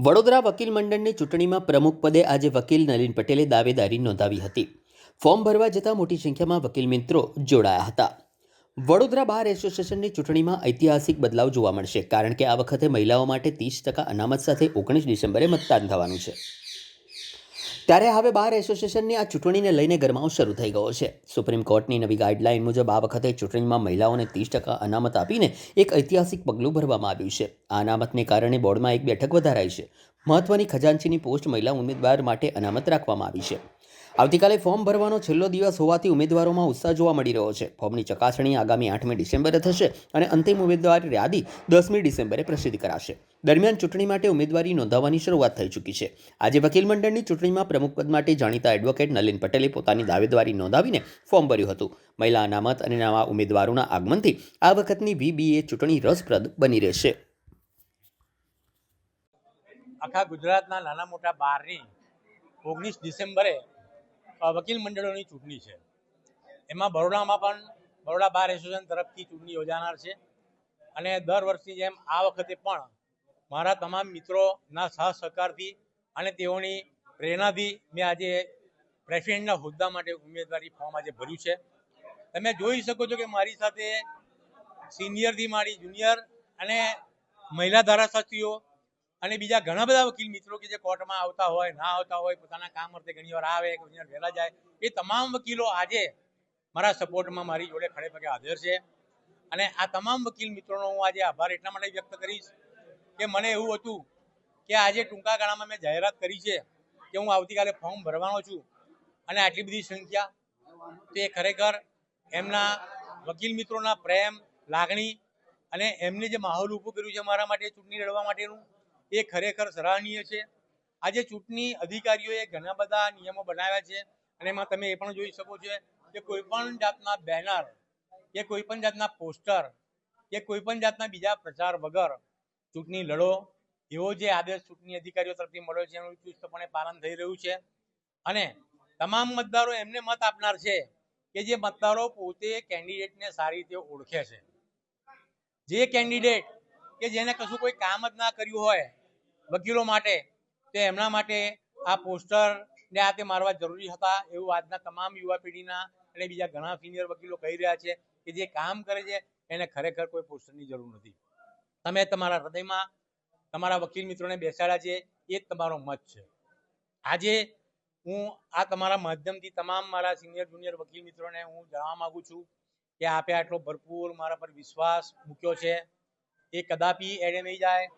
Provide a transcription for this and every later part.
વડોદરા વકીલ મંડળની ચૂંટણીમાં પ્રમુખ પદે આજે વકીલ નલિન પટેલે દાવેદારી નોંધાવી હતી. ફોર્મ ભરવા જતાં મોટી સંખ્યામાં વકીલ મિત્રો જોડાયા હતા. વડોદરા બાર એસોસિએશનની ચૂંટણીમાં ઐતિહાસિક બદલાવ જોવા મળશે, કારણ કે આ વખતે મહિલાઓ માટે 30% અનામત સાથે 19 ડિસેમ્બરે મતદાન થવાનું છે. ત્યારે હવે બાર એસોસિએશનની આ ચૂંટણીને લઈને ગરમાવો શરૂ થઈ ગયો છે. સુપ્રીમ કોર્ટની નવી ગાઈડલાઈન મુજબ આ વખતે ચૂંટણીમાં મહિલાઓને 30% અનામત આપીને એક ઐતિહાસિક પગલું ભરવામાં આવ્યું છે. આ અનામતને કારણે બોર્ડમાં એક બેઠક વધારાઈ છે. મહત્વની ખજાનચીની પોસ્ટ મહિલા ઉમેદવાર માટે અનામત રાખવામાં આવી છે. આવતીકાલે ફોર્મ ભરવાનો છેલ્લો દિવસ હોવાથી ઉમેદવારોમાં ઉત્સાહ જોવા મળી રહ્યો છે. ફોર્મની ચકાસણી આગામી 8મી ડિસેમ્બરે થશે અને અંતિમ ઉમેદવાર યાદી 10મી ડિસેમ્બરે પ્રસિદ્ધ કરાશે. દરમિયાન ચૂંટણી માટે ઉમેદવારી નોંધાવવાની શરૂઆત થઈ ચૂકી છે. આજે વકીલ મંડળની ચૂંટણીમાં પ્રમુખ પદ માટે જાણીતા એડવોકેટ નલિન પટેલે પોતાની દાવેદારી નોંધાવીને ફોર્મ ભર્યું હતું. મહિલા અનામત અને નવા ઉમેદવારોના આગમનથી આ વખતની વીબીએ ચૂંટણી રસપ્રદ બની રહેશે. આખા ગુજરાતના નાના મોટા બારની 19 ડિસેમ્બરે વકીલ મંડળોની ચૂંટણી છે. એમાં બરોડામાં પણ બરોડા બાર એસોસિએશન તરફથી ચૂંટણી યોજાનાર છે. અને દર વર્ષની જેમ આ વખતે પણ મારા તમામ મિત્રોના સાથ સહકારથી અને તેઓની પ્રેરણાથી મેં આજે પ્રેસિડેન્ટના હોદ્દા માટે ઉમેદવારી ફોર્મ આજે ભર્યું છે. તમે જોઈ શકો છો કે મારી સાથે સિનિયરથી માંડી જુનિયર અને મહિલા ધારાશાસ્ત્રીઓ અને બીજા ઘણા બધા વકીલ મિત્રો કે જે કોર્ટમાં આવતા હોય, ના આવતા હોય, પોતાના કામ અર્થે ઘણીવાર આવે, ઘણીવાર વહેલા જાય, એ તમામ વકીલો આજે મારા સપોર્ટમાં મારી જોડે ખડે પગે હાજર છે. અને આ તમામ વકીલ મિત્રોનો હું આજે આભાર એટલા માટે વ્યક્ત કરીશ કે મને એવું હતું કે આજે ટૂંકા ગાળામાં મેં જાહેરાત કરી છે કે હું આવતીકાલે ફોર્મ ભરવાનો છું, અને આટલી બધી સંખ્યા, તે ખરેખર એમના વકીલ મિત્રોના પ્રેમ, લાગણી અને એમને જે માહોલ ઊભું કર્યું છે મારા માટે ચૂંટણી લડવા માટેનું, એ ખરેખર સરાહનીય છે. આજે ચૂંટણી અધિકારીઓએ ઘણા બધા નિયમો બનાવ્યા છે, અને એમાં તમે એ પણ જોઈ શકો છો કે કોઈ પણ જાતના બેનર કે કોઈ પણ જાતના પોસ્ટર કે કોઈ પણ જાતના બીજા પ્રચાર વગર ચૂંટણી લડો, એવો જે આદેશ ચૂંટણી અધિકારીઓ તરફથી મળ્યો છે એનું ચુસ્તપણે પાલન થઈ રહ્યું છે. અને તમામ મતદારો એમને મત આપનાર છે કે જે મતદારો પોતે કેન્ડિડેટને સારી રીતે ઓળખે છે. જે કેન્ડિડેટ કે જેને કશું કોઈ કામ જ ના કર્યું હોય વકીલો માટે, તો એમના માટે આ પોસ્ટર ને આ તે મારવા જરૂરી હતા, એવું આજના તમામ યુવા પેઢીના અને બીજા ઘણા સિનિયર વકીલો કહી રહ્યા છે કે જે કામ કરે છે એને ખરેખર કોઈ પોસ્ટરની જરૂર નથી. તમે તમારા હૃદયમાં તમારા વકીલ મિત્રોને બેસાડ્યા છે, એ જ તમારો મત છે. આજે હું આ તમારા માધ્યમથી તમામ મારા સિનિયર જુનિયર વકીલ મિત્રોને હું જણાવવા માંગુ છું કે આપે આટલો ભરપૂર મારા પર વિશ્વાસ મૂક્યો છે, એ કદાપી એડે નહીં જાય.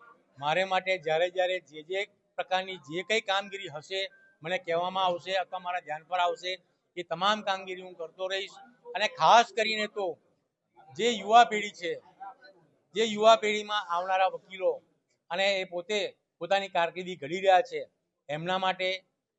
મારે માટે જ્યારે જ્યારે જે પ્રકારની જે કંઈ કામગીરી હશે મને કહેવામાં આવશે અથવા મારા ધ્યાન પર આવશે, એ તમામ કામગીરી હું કરતો રહીશ. અને ખાસ કરીને તો જે યુવા પેઢી છે, જે યુવા પેઢીમાં આવનારા વકીલો અને એ પોતે પોતાની કારકિર્દી ઘડી રહ્યા છે, એમના માટે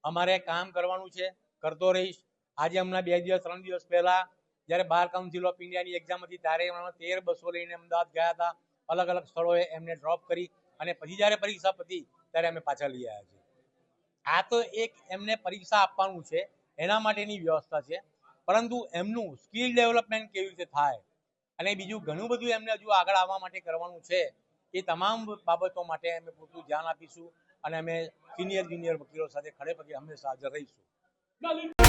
અમારે કામ કરવાનું છે, કરતો રહીશ. આજે હમણાં 2 દિવસ 3 દિવસ પહેલા જ્યારે બાર કાઉન્સિલ ઓફ ઇન્ડિયાની એક્ઝામ હતી ત્યારે 13 બસો લઈને અમદાવાદ ગયા હતા. અલગ અલગ સ્થળોએ એમને ડ્રોપ કરી અને પછી જ્યારે પરીક્ષા પતી ત્યારે અમે પાછા લઈ આવ્યા છીએ. આ તો એક એમને પરીક્ષા આપવાનું છે એના માટેની વ્યવસ્થા છે, પરંતુ એમનું સ્કિલ ડેવલપમેન્ટ કેવી રીતે થાય અને બીજું ઘણું બધું એમને હજુ આગળ આવવા માટે કરવાનું છે, એ તમામ બાબતો માટે અમે પૂરતું ધ્યાન આપીશું અને અમે સિનિયર જુનિયર વકીલો સાથે ખડે પગે હંમેશા હાજર રહીશું.